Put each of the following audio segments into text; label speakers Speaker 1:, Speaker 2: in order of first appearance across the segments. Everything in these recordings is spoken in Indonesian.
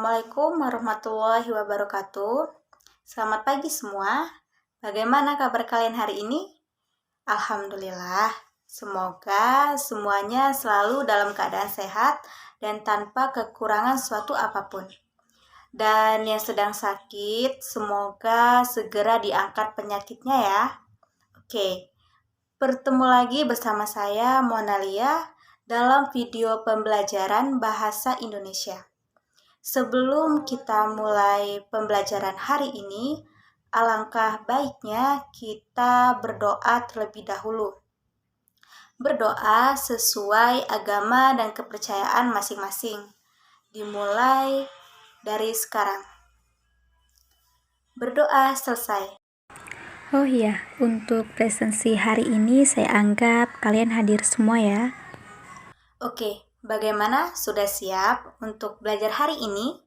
Speaker 1: Assalamualaikum warahmatullahi wabarakatuh. Selamat pagi semua. Bagaimana kabar kalian hari ini? Alhamdulillah. Semoga semuanya selalu dalam keadaan sehat dan tanpa kekurangan suatu apapun. Dan yang sedang sakit, semoga segera diangkat penyakitnya ya. Oke, bertemu lagi bersama saya Monalia dalam video pembelajaran bahasa Indonesia. Sebelum kita mulai pembelajaran hari ini, alangkah baiknya kita berdoa terlebih dahulu. Berdoa sesuai agama dan kepercayaan masing-masing. Dimulai dari sekarang. Berdoa selesai.
Speaker 2: Oh iya, untuk presensi hari ini saya anggap kalian hadir semua ya.
Speaker 1: Oke, bagaimana? Sudah siap untuk belajar hari ini?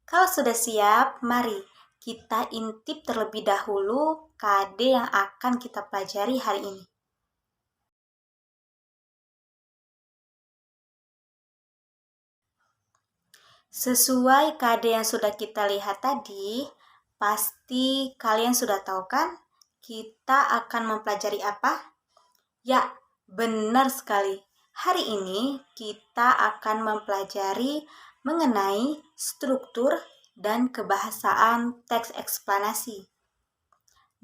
Speaker 1: Kalau sudah siap, mari kita intip terlebih dahulu KD yang akan kita pelajari hari ini. Sesuai KD yang sudah kita lihat tadi, pasti kalian sudah tahu kan? Kita akan mempelajari apa? Ya, benar sekali. Hari ini kita akan mempelajari mengenai struktur dan kebahasaan teks eksplanasi.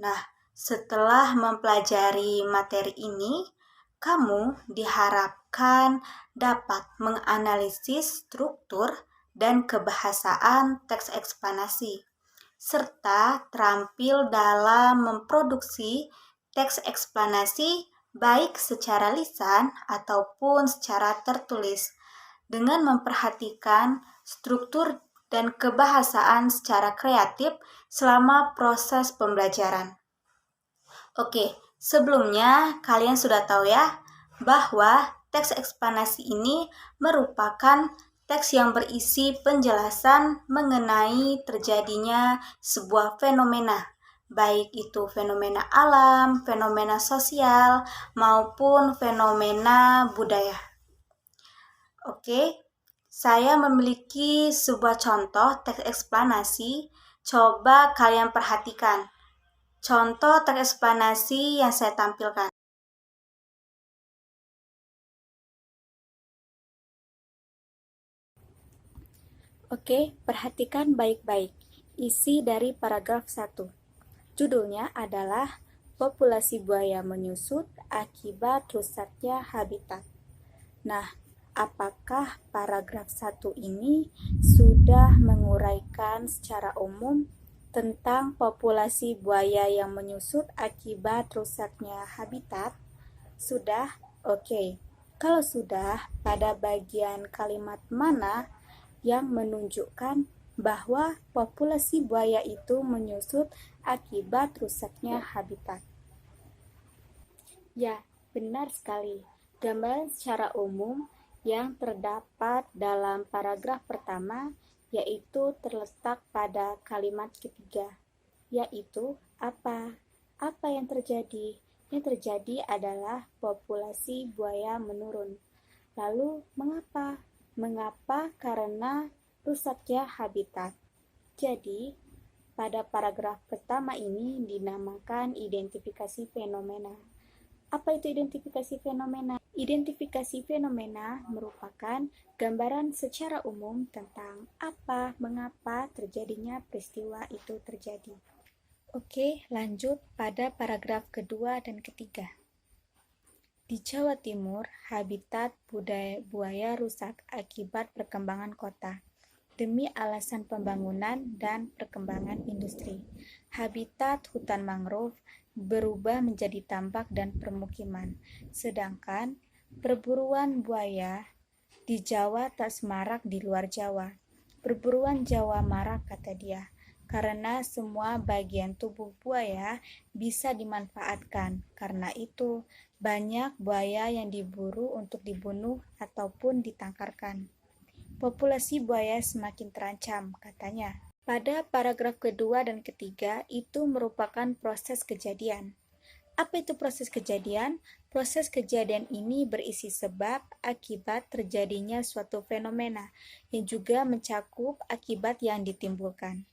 Speaker 1: Nah, setelah mempelajari materi ini, kamu diharapkan dapat menganalisis struktur dan kebahasaan teks eksplanasi, serta terampil dalam memproduksi teks eksplanasi baik secara lisan ataupun secara tertulis, dengan memperhatikan struktur dan kebahasaan secara kreatif selama proses pembelajaran. Oke, sebelumnya kalian sudah tahu ya bahwa teks eksplanasi ini merupakan teks yang berisi penjelasan mengenai terjadinya sebuah fenomena, baik itu fenomena alam, fenomena sosial, maupun fenomena budaya. Oke, saya memiliki sebuah contoh teks eksplanasi. Coba kalian perhatikan contoh teks eksplanasi yang saya tampilkan.
Speaker 2: Oke, perhatikan baik-baik isi dari paragraf 1. Judulnya adalah Populasi buaya menyusut akibat rusaknya habitat. Nah, apakah paragraf 1 ini sudah menguraikan secara umum tentang populasi buaya yang menyusut akibat rusaknya habitat? Sudah? Oke. Kalau sudah, pada bagian kalimat mana yang menunjukkan bahwa populasi buaya itu menyusut akibat rusaknya habitat? Ya, benar sekali. Gambaran secara umum yang terdapat dalam paragraf pertama yaitu terletak pada kalimat ketiga, yaitu apa? Apa yang terjadi? Yang terjadi adalah populasi buaya menurun. Lalu mengapa? Mengapa? Karena rusaknya habitat. Jadi, pada paragraf pertama ini dinamakan identifikasi fenomena. Apa itu identifikasi fenomena? Identifikasi fenomena merupakan gambaran secara umum tentang apa, mengapa terjadinya peristiwa itu terjadi. Oke, lanjut pada paragraf kedua dan ketiga. Di Jawa Timur, habitat buaya rusak akibat perkembangan kota demi alasan pembangunan dan perkembangan industri. Habitat hutan mangrove berubah menjadi tambak dan permukiman, sedangkan perburuan buaya di Jawa tak semarak di luar Jawa. Perburuan Jawa marak, kata dia, karena semua bagian tubuh buaya bisa dimanfaatkan. Karena itu, banyak buaya yang diburu untuk dibunuh ataupun ditangkarkan. Populasi buaya semakin terancam, katanya. Pada paragraf kedua dan ketiga, itu merupakan proses kejadian. Apa itu proses kejadian? Proses kejadian ini berisi sebab akibat terjadinya suatu fenomena yang juga mencakup akibat yang ditimbulkan.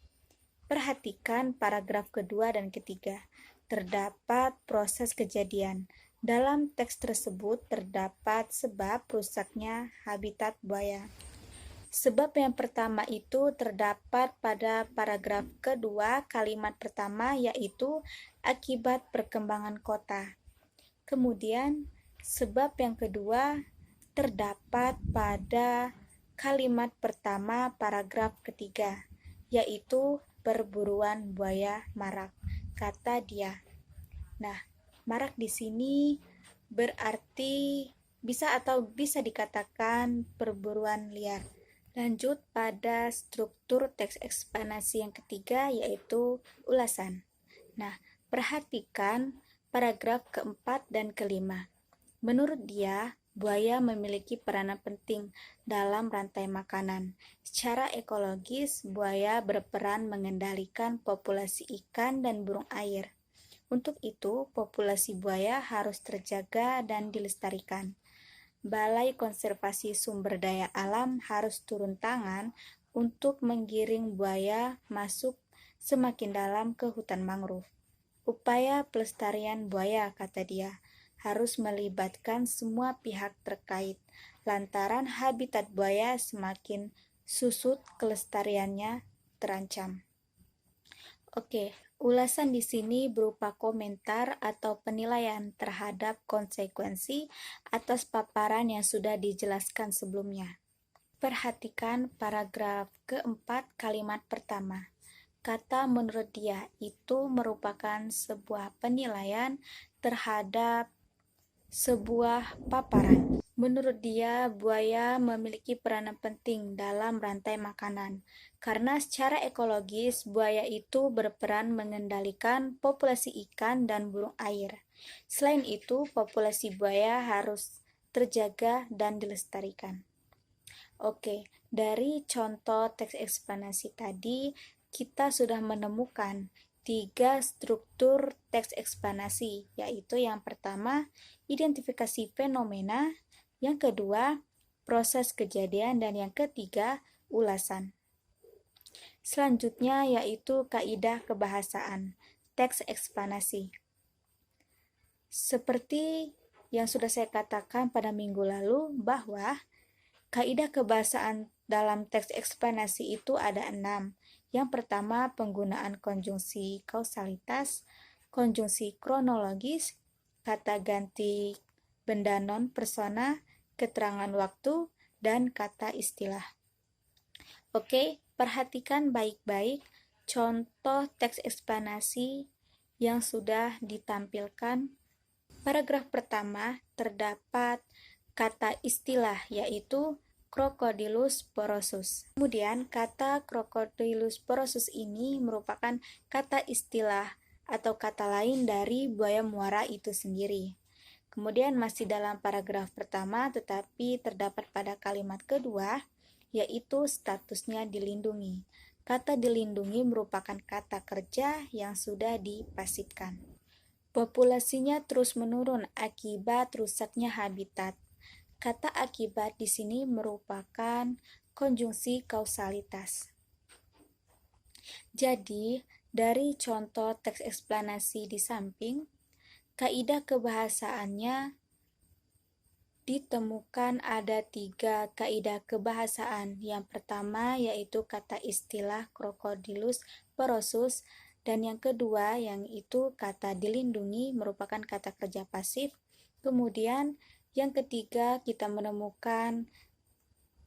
Speaker 2: Perhatikan paragraf kedua dan ketiga. Terdapat proses kejadian. Dalam teks tersebut terdapat sebab rusaknya habitat buaya. Sebab yang pertama itu terdapat pada paragraf kedua kalimat pertama, yaitu akibat perkembangan kota. Kemudian sebab yang kedua terdapat pada kalimat pertama paragraf ketiga, yaitu perburuan buaya marak, kata dia. Nah, marak di sini berarti bisa dikatakan perburuan liar. Lanjut pada struktur teks eksplanasi yang ketiga, yaitu ulasan. Nah, perhatikan paragraf keempat dan kelima. Menurut dia, buaya memiliki peranan penting dalam rantai makanan. Secara ekologis, buaya berperan mengendalikan populasi ikan dan burung air. Untuk itu, populasi buaya harus terjaga dan dilestarikan. Balai Konservasi Sumber Daya Alam harus turun tangan untuk menggiring buaya masuk semakin dalam ke hutan mangrove. Upaya pelestarian buaya, kata dia, harus melibatkan semua pihak terkait, lantaran habitat buaya semakin susut kelestariannya terancam. Oke, ulasan di sini berupa komentar atau penilaian terhadap konsekuensi atas paparan yang sudah dijelaskan sebelumnya. Perhatikan paragraf keempat kalimat pertama. Kata menurut dia itu merupakan sebuah penilaian terhadap sebuah paparan. Menurut dia, buaya memiliki peranan penting dalam rantai makanan, karena secara ekologis buaya itu berperan mengendalikan populasi ikan dan burung air. Selain itu, populasi buaya harus terjaga dan dilestarikan. Oke, dari contoh teks eksplanasi tadi, kita sudah menemukan 3 struktur teks eksplanasi, yaitu yang pertama, identifikasi fenomena, yang kedua, proses kejadian, dan yang ketiga, ulasan. Selanjutnya yaitu kaidah kebahasaan, teks eksplanasi. Seperti yang sudah saya katakan pada minggu lalu, bahwa kaidah kebahasaan dalam teks eksplanasi itu ada 6. Yang pertama, penggunaan konjungsi kausalitas, konjungsi kronologis, kata ganti benda non persona, keterangan waktu, dan kata istilah. Oke, perhatikan baik-baik contoh teks eksplanasi yang sudah ditampilkan. Paragraf pertama terdapat kata istilah, yaitu Crocodylus porosus. Kemudian kata Crocodylus porosus ini merupakan kata istilah atau kata lain dari buaya muara itu sendiri. Kemudian masih dalam paragraf pertama, tetapi terdapat pada kalimat kedua, yaitu statusnya dilindungi. Kata dilindungi merupakan kata kerja yang sudah dipasifkan. Populasinya terus menurun akibat rusaknya habitat. Kata akibat di sini merupakan konjungsi kausalitas. Jadi, dari contoh teks eksplanasi di samping, kaidah kebahasaannya ditemukan ada 3 kaidah kebahasaan. Yang pertama yaitu kata istilah Crocodylus porosus, dan yang kedua yang itu kata dilindungi merupakan kata kerja pasif. Kemudian yang ketiga kita menemukan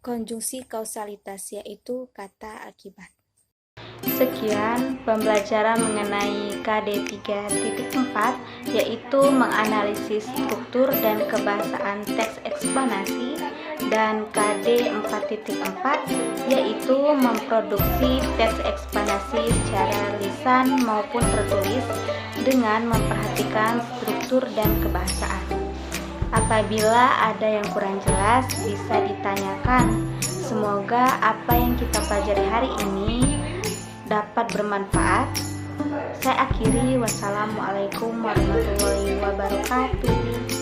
Speaker 2: konjungsi kausalitas, yaitu kata akibat.
Speaker 1: Sekian pembelajaran mengenai KD 3.4, yaitu menganalisis struktur dan kebahasaan teks eksplanasi, dan KD 4.4, yaitu memproduksi teks eksplanasi secara lisan maupun tertulis dengan memperhatikan struktur dan kebahasaan. Apabila ada yang kurang jelas, bisa ditanyakan. Semoga apa yang kita pelajari hari ini dapat bermanfaat Saya akhiri, wassalamualaikum warahmatullahi wabarakatuh.